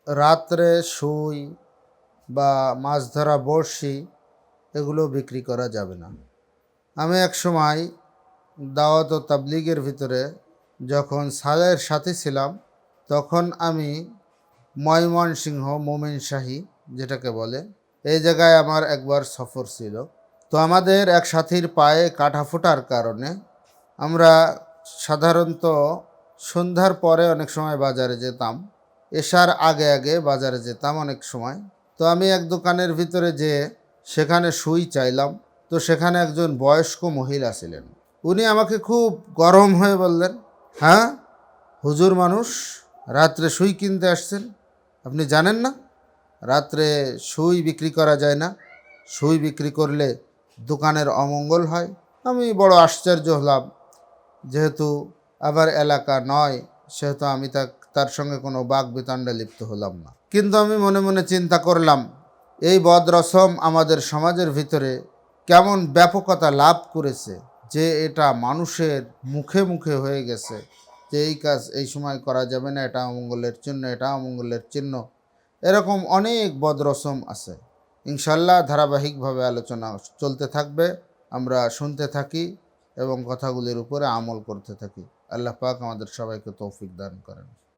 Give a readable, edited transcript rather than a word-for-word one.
রাত্রে সুই বা মাছ ধরা বড়শি এগুলো বিক্রি করা যাবে না। আমি এক সময় দাওয়াত ও তাবলিগের ভিতরে যখন সালের সাথে ছিলাম, তখন আমি ময়মনসিংহ মোমিনশাহী যেটাকে বলে, এই জায়গায় আমার একবার সফর ছিল। তো আমাদের এক সাথীর পায়ে কাটা ফোটার কারণে আমরা সাধারণত সন্ধ্যার পরে অনেক সময় বাজারে যেতাম, এশার আগে আগে বাজারে যেতাম অনেক সময়। তো আমি এক দোকানের ভিতরে যেয়ে সেখানে সুই চাইলাম। তো সেখানে একজন বয়স্ক মহিলা ছিলেন। উনি আমাকে খুব গরম হয়ে বললেন, হ্যাঁ হুজুর মানুষ, রাত্রে সুই কিনতে আসছেন, আপনি জানেন না রাত্রে সুই বিক্রি করা যায় না, সুই বিক্রি করলে দোকানের অমঙ্গল হয়। আমি বড় আশ্চর্য হলাম, যেহেতু আবার এলাকা নয় সেহেতু আমি তার সঙ্গে কোনো বাক বিতণ্ডা লিপ্ত হলাম না। কিন্তু আমি মনে মনে চিন্তা করলাম, এই বদ রসম আমাদের সমাজের ভিতরে কেমন ব্যাপকতা লাভ করেছে যে এটা মানুষের মুখে মুখে হয়ে গেছে যে এই কাজ এই সময় করা যাবে না, এটা অমঙ্গলের চিহ্ন, এটা অমঙ্গলের চিহ্ন। এরকম অনেক বদ রসম আছে। ইনশাল্লাহ ধারাবাহিকভাবে আলোচনা চলতে থাকবে, আমরা শুনতে থাকি এবং কথাগুলির উপরে আমল করতে থাকি। আল্লাহ পাক আমাদের সবাইকে তৌফিক দান করেন।